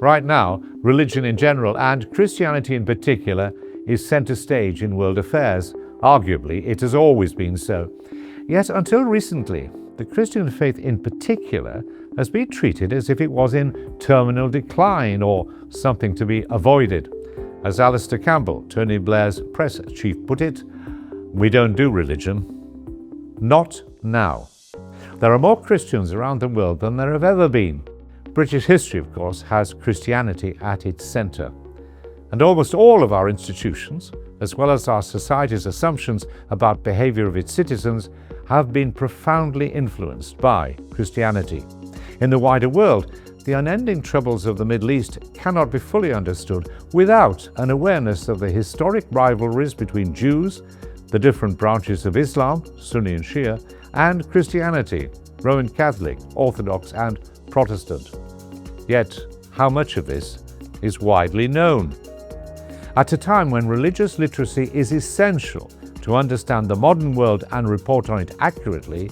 Right now, religion in general, and Christianity in particular, is centre stage in world affairs. Arguably, it has always been so. Yet until recently, the Christian faith in particular has been treated as if it was in terminal decline or something to be avoided. As Alistair Campbell, Tony Blair's press chief, put it, "We don't do religion. Not now." There are more Christians around the world than there have ever been. British history, of course, has Christianity at its centre. And almost all of our institutions, as well as our society's assumptions about behaviour of its citizens, have been profoundly influenced by Christianity. In the wider world, the unending troubles of the Middle East cannot be fully understood without an awareness of the historic rivalries between Jews, the different branches of Islam, Sunni and Shia, and Christianity, Roman Catholic, Orthodox and Protestant. Yet, how much of this is widely known? At a time when religious literacy is essential to understand the modern world and report on it accurately,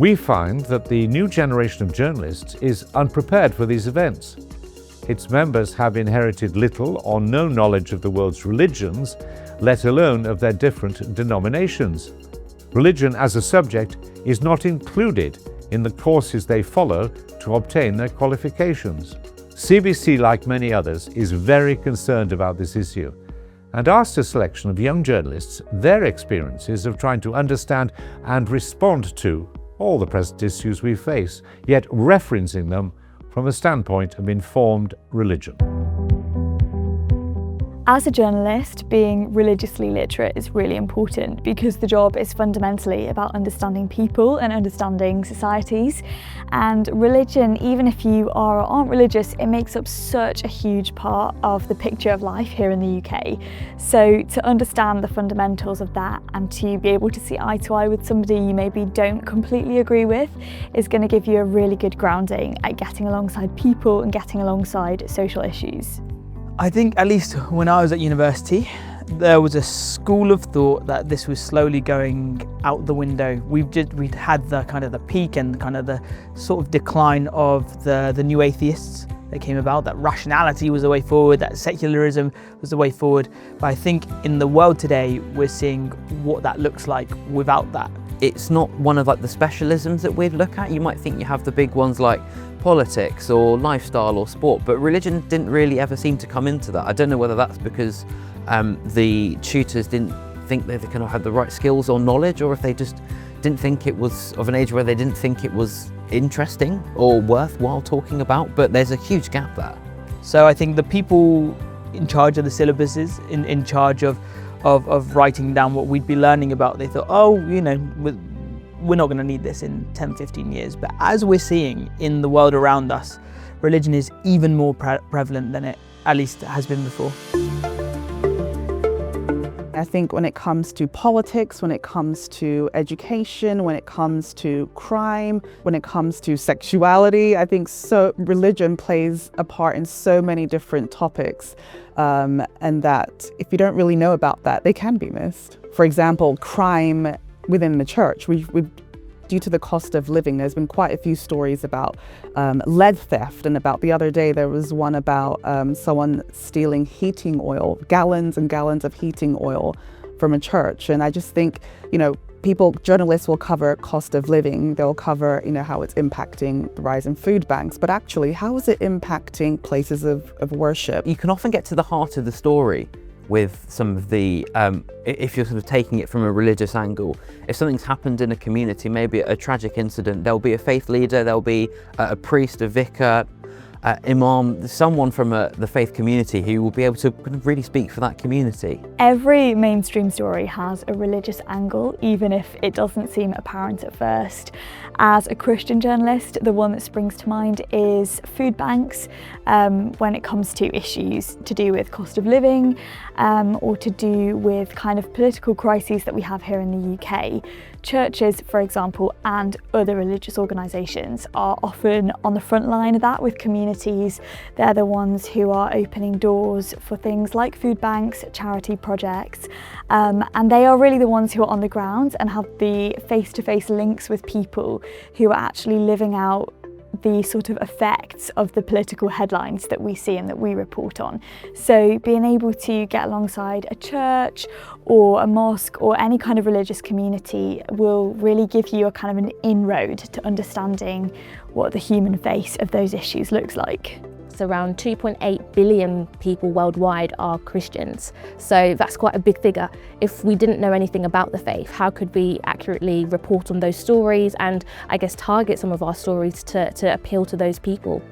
we find that the new generation of journalists is unprepared for these events. Its members have inherited little or no knowledge of the world's religions, let alone of their different denominations. Religion as a subject is not included in the courses they follow to obtain their qualifications. CBC, like many others, is very concerned about this issue and asked a selection of young journalists their experiences of trying to understand and respond to all the present issues we face, yet referencing them from a standpoint of informed religion. As a journalist, being religiously literate is really important because the job is fundamentally about understanding people and understanding societies. And religion, even if you are or aren't religious, it makes up such a huge part of the picture of life here in the UK. So to understand the fundamentals of that and to be able to see eye to eye with somebody you maybe don't completely agree with is going to give you a really good grounding at getting alongside people and getting alongside social issues. I think at least when I was at university, there was a school of thought that this was slowly going out the window. We'd had the kind of the peak and kind of the sort of decline of the new atheists that came about, that rationality was the way forward, that secularism was the way forward. But I think in the world today, we're seeing what that looks like without that. It's not one of like the specialisms that we'd look at. You might think you have the big ones like politics or lifestyle or sport, but religion didn't really ever seem to come into that. I don't know whether that's because the tutors didn't think they kind of had the right skills or knowledge, or if they just didn't think it was of an age where they didn't think it was interesting or worthwhile talking about, but there's a huge gap there. So I think the people in charge of the syllabuses, in charge of writing down what we'd be learning about, they thought, oh, you know, we're not going to need this in 10, 15 years. But as we're seeing in the world around us, religion is even more prevalent than it at least has been before. I think when it comes to politics, when it comes to education, when it comes to crime, when it comes to sexuality, I think religion plays a part in so many different topics, and that if you don't really know about that, they can be missed. For example, crime within the church. Due to the cost of living, there's been quite a few stories about lead theft, and about the other day there was one about someone stealing heating oil, gallons and gallons of heating oil from a church. And I just think, you know, journalists will cover cost of living, they'll cover, you know, how it's impacting the rise in food banks, but actually, how is it impacting places of worship? You can often get to the heart of the story with some of the, if you're sort of taking it from a religious angle. If something's happened in a community, maybe a tragic incident, there'll be a faith leader, there'll be a priest, a vicar, imam, someone from the faith community who will be able to kind of really speak for that community. Every mainstream story has a religious angle, even if it doesn't seem apparent at first. As a Christian journalist, the one that springs to mind is food banks, when it comes to issues to do with cost of living, or to do with kind of political crises that we have here in the UK. Churches, for example, and other religious organisations are often on the front line of that with communities. They're the ones who are opening doors for things like food banks, charity projects, and they are really the ones who are on the ground and have the face-to-face links with people who are actually living out the sort of effects of the political headlines that we see and that we report on. So being able to get alongside a church or a mosque or any kind of religious community will really give you a kind of an inroad to understanding what the human face of those issues looks like. Around 2.8 billion people worldwide are Christians, so that's quite a big figure. If we didn't know anything about the faith, how could we accurately report on those stories and I guess target some of our stories to appeal to those people?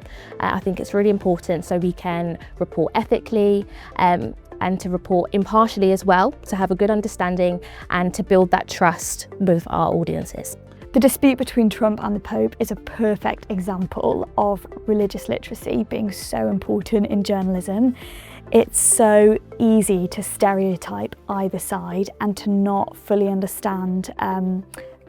I think it's really important so we can report ethically and to report impartially as well, to have a good understanding and to build that trust with our audiences. The dispute between Trump and the Pope is a perfect example of religious literacy being so important in journalism. It's so easy to stereotype either side and to not fully understand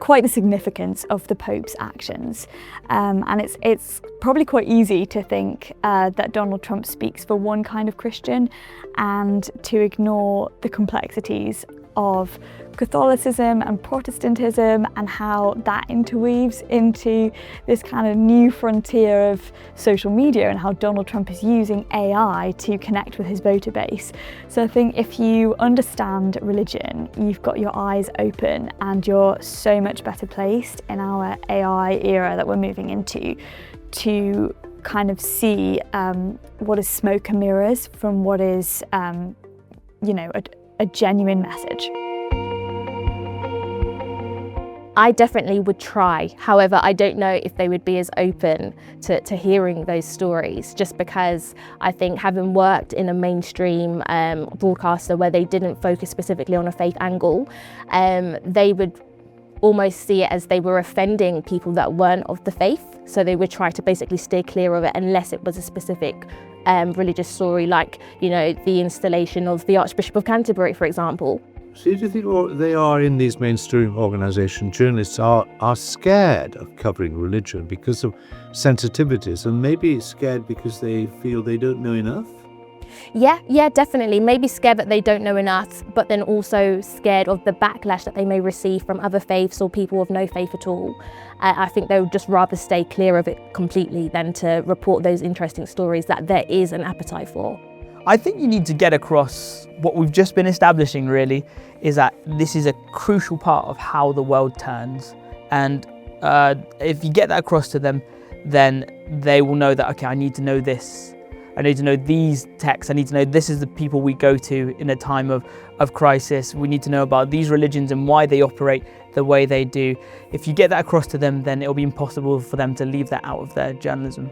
quite the significance of the Pope's actions. And it's probably quite easy to think that Donald Trump speaks for one kind of Christian and to ignore the complexities of Catholicism and Protestantism and how that interweaves into this kind of new frontier of social media and how Donald Trump is using AI to connect with his voter base. So I think if you understand religion, you've got your eyes open and you're so much better placed in our AI era that we're moving into to kind of see what is smoke and mirrors from what is, you know, a genuine message. I definitely would try. However, I don't know if they would be as open to hearing those stories, just because I think having worked in a mainstream broadcaster where they didn't focus specifically on a faith angle, they would almost see it as they were offending people that weren't of the faith. So they would try to basically steer clear of it unless it was a specific religious story, like, you know, the installation of the Archbishop of Canterbury, for example. So do you think they are in these mainstream organisations, journalists are scared of covering religion because of sensitivities and maybe scared because they feel they don't know enough? Yeah, definitely. Maybe scared that they don't know enough, but then also scared of the backlash that they may receive from other faiths or people of no faith at all. I think they would just rather stay clear of it completely than to report those interesting stories that there is an appetite for. I think you need to get across what we've just been establishing, really, is that this is a crucial part of how the world turns. And if you get that across to them, then they will know that, okay, I need to know this. I need to know these texts. I need to know this is the people we go to in a time of crisis. We need to know about these religions and why they operate the way they do. If you get that across to them, then it'll be impossible for them to leave that out of their journalism.